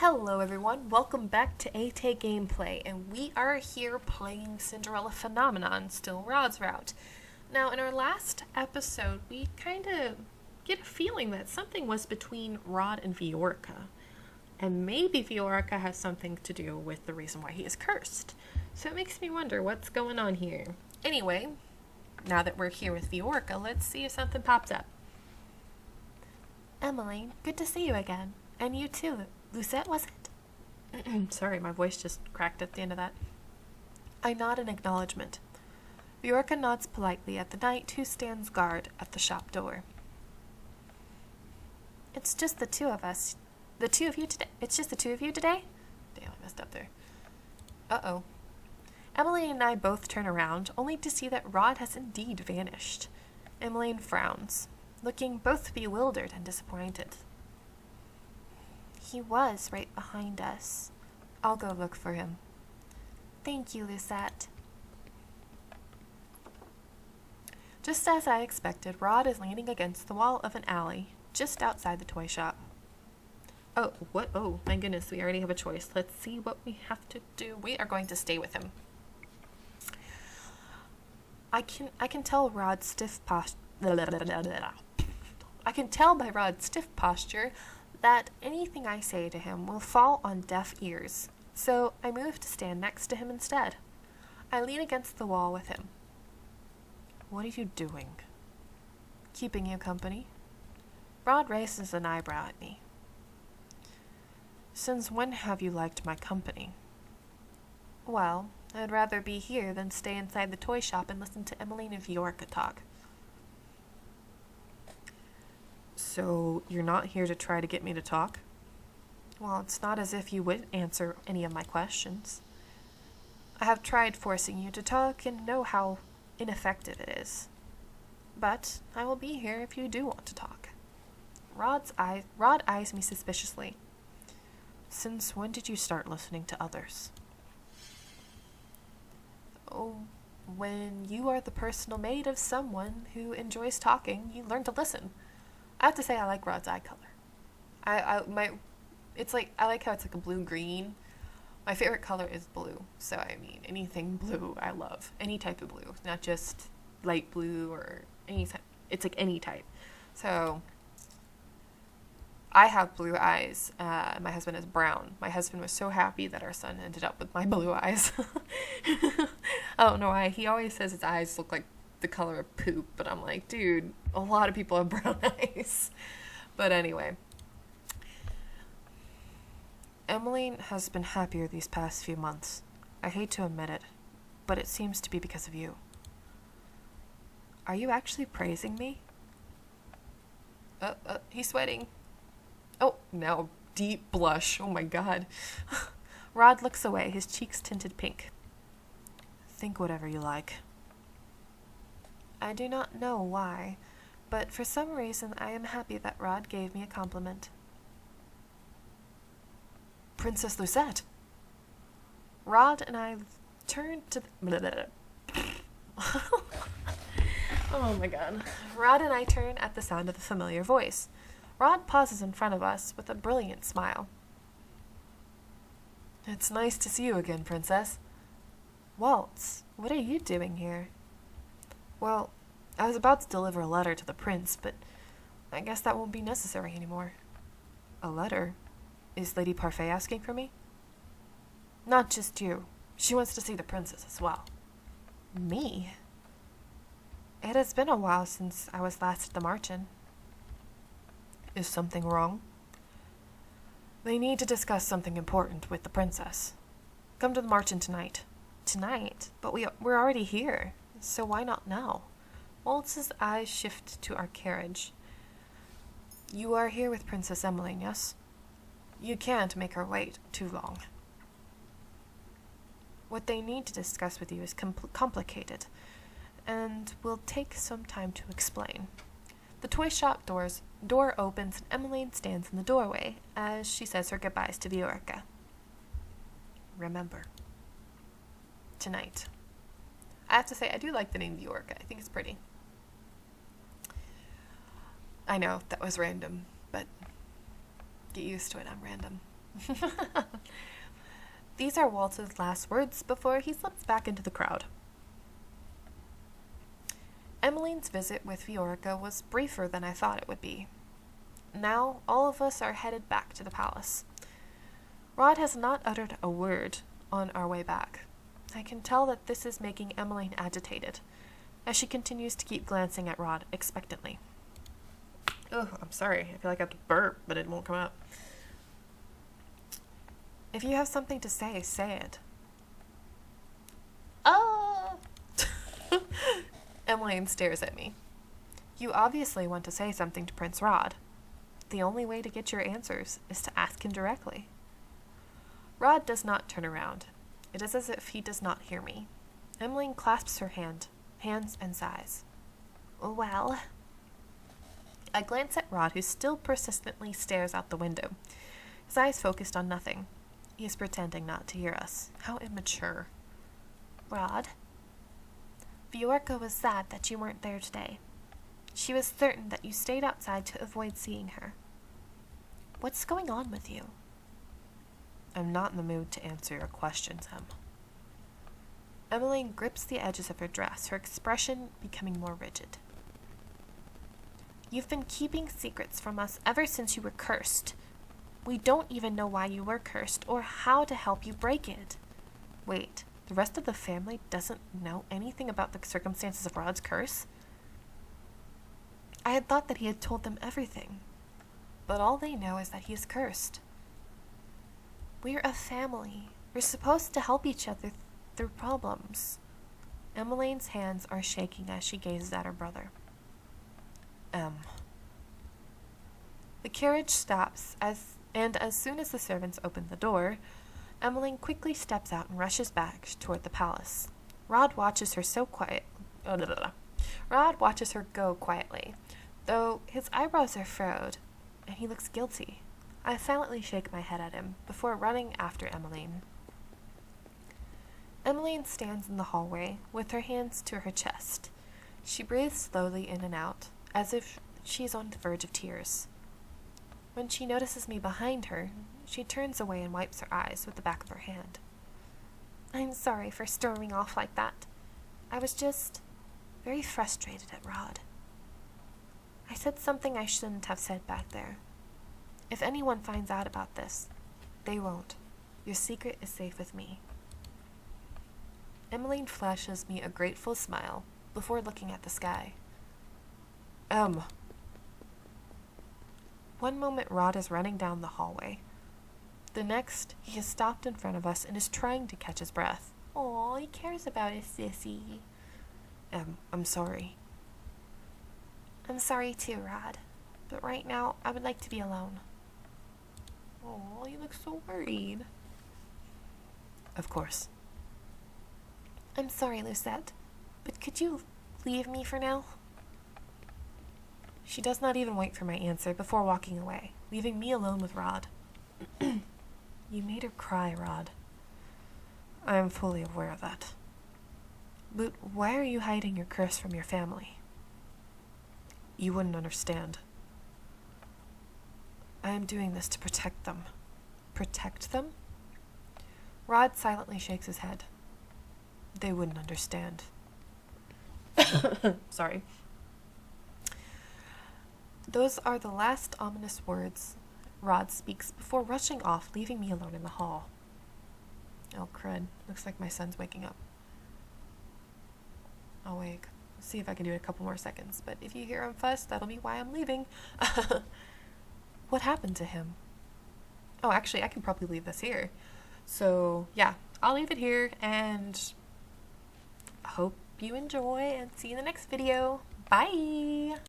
Hello everyone, welcome back to AT Gameplay, and we are here playing Cinderella Phenomenon, still Rod's route. Now, in our last episode, we kind of get a feeling that something was between Rod and Viorica, and maybe Viorica has something to do with the reason why he is cursed. So it makes me wonder what's going on here. Anyway, now that we're here with Viorica, let's see if something pops up. Emmeline, good to see you again. And you too. Lucette, was it? Sorry, my voice just cracked at the end of that. I nod in acknowledgement. Viorica nods politely at the knight who stands guard at the shop door. It's just the two of us. The two of you today? It's just the two of you today? Damn, I messed up there. Uh-oh. Emmeline and I both turn around, only to see that Rod has indeed vanished. Emmeline frowns, looking both bewildered and disappointed. He was right behind us. I'll go look for him. Thank you, Lucette. Just as I expected, Rod is leaning against the wall of an alley, just outside the toy shop. Oh, what? Oh, my goodness, we already have a choice. Let's see what we have to do. We are going to stay with him. I can tell Rod's stiff posture. I can tell by Rod's stiff posture that anything I say to him will fall on deaf ears, so I move to stand next to him instead. I lean against the wall with him. What are you doing? Keeping you company. Rod raises an eyebrow at me. Since when have you liked my company? Well, I'd rather be here than stay inside the toy shop and listen to Emmeline and Viorica talk. So, you're not here to try to get me to talk? Well, it's not as if you wouldn't answer any of my questions. I have tried forcing you to talk and know how ineffective it is. But I will be here if you do want to talk. Rod eyes me suspiciously. Since when did you start listening to others? Oh, when you are the personal maid of someone who enjoys talking, you learn to listen. I have to say I like Rod's eye color. I like how it's like a blue-green. My favorite color is blue, so I mean anything blue I love. Any type of blue, not just light blue or any type. It's like any type. So I have blue eyes. My husband is brown. My husband was so happy that our son ended up with my blue eyes. I don't know why. He always says his eyes look like the color of poop, but I'm like, dude, a lot of people have brown eyes. But anyway, Emmeline has been happier these past few months. I hate to admit it, but it seems to be because of you. Are you actually praising me? He's sweating. Oh, now deep blush. Oh my god. Rod looks away, his cheeks tinted pink. Think whatever you like. I do not know why, but for some reason I am happy that Rod gave me a compliment. Princess Lucette! Rod and I turned to Oh my god. Rod and I turn at the sound of the familiar voice. Rod pauses in front of us with a brilliant smile. It's nice to see you again, Princess. Waltz, what are you doing here? Well, I was about to deliver a letter to the prince, but I guess that won't be necessary anymore. A letter? Is Lady Parfait asking for me? Not just you. She wants to see the princess as well. Me? It has been a while since I was last at the Marchen. Is something wrong? They need to discuss something important with the princess. Come to the Marchen tonight. Tonight? But we're already here, so why not now? Waltz's eyes shift to our carriage. You are here with Princess Emmeline, yes? You can't make her wait too long. What they need to discuss with you is complicated, and will take some time to explain. The toy shop door opens and Emmeline stands in the doorway as she says her goodbyes to Viorica. Remember. Tonight. I have to say, I do like the name Viorica. I think it's pretty. I know, that was random, but get used to it, I'm random. These are Walt's last words before he slips back into the crowd. Emmeline's visit with Viorica was briefer than I thought it would be. Now, all of us are headed back to the palace. Rod has not uttered a word on our way back. I can tell that this is making Emmeline agitated, as she continues to keep glancing at Rod expectantly. Ugh, I'm sorry. I feel like I have to burp, but it won't come out. If you have something to say it. Oh! Emmeline stares at me. You obviously want to say something to Prince Rod. The only way to get your answers is to ask him directly. Rod does not turn around. It is as if he does not hear me. Emmeline clasps her hands and sighs. Well. I glance at Rod, who still persistently stares out the window, his eyes focused on nothing. He is pretending not to hear us. How immature. Rod? Viorica was sad that you weren't there today. She was certain that you stayed outside to avoid seeing her. What's going on with you? I'm not in the mood to answer your questions, Em. Emmeline grips the edges of her dress, her expression becoming more rigid. You've been keeping secrets from us ever since you were cursed. We don't even know why you were cursed or how to help you break it. Wait, the rest of the family doesn't know anything about the circumstances of Rod's curse? I had thought that he had told them everything, but all they know is that he is cursed. We're a family. We're supposed to help each other through problems. Emmeline's hands are shaking as she gazes at her brother. The carriage stops, and as soon as the servants open the door, Emmeline quickly steps out and rushes back toward the palace. Rod watches her go quietly, though his eyebrows are furrowed, and he looks guilty. I silently shake my head at him before running after Emmeline. Emmeline stands in the hallway with her hands to her chest. She breathes slowly in and out, as if she's on the verge of tears. When she notices me behind her, she turns away and wipes her eyes with the back of her hand. I'm sorry for storming off like that. I was just very frustrated at Rod. I said something I shouldn't have said back there. If anyone finds out about this, they won't. Your secret is safe with me. Emmeline flashes me a grateful smile before looking at the sky. One moment Rod is running down the hallway. The next, he has stopped in front of us and is trying to catch his breath. Aw, he cares about his sissy. I'm sorry. I'm sorry too, Rod. But right now, I would like to be alone. Oh, you look so worried. Of course. I'm sorry, Lucette, but could you leave me for now? She does not even wait for my answer before walking away, leaving me alone with Rod. You made her cry, Rod. I am fully aware of that. But why are you hiding your curse from your family? You wouldn't understand. I am doing this to protect them. Protect them? Rod silently shakes his head. They wouldn't understand. Sorry. Those are the last ominous words Rod speaks before rushing off, leaving me alone in the hall. Oh, crud. Looks like my son's waking up. I'll wake. See if I can do it a couple more seconds, but if you hear him fuss, that'll be why I'm leaving. What happened to him? Oh, actually, I can probably leave this here. So, yeah, I'll leave it here, and hope you enjoy, and see you in the next video. Bye!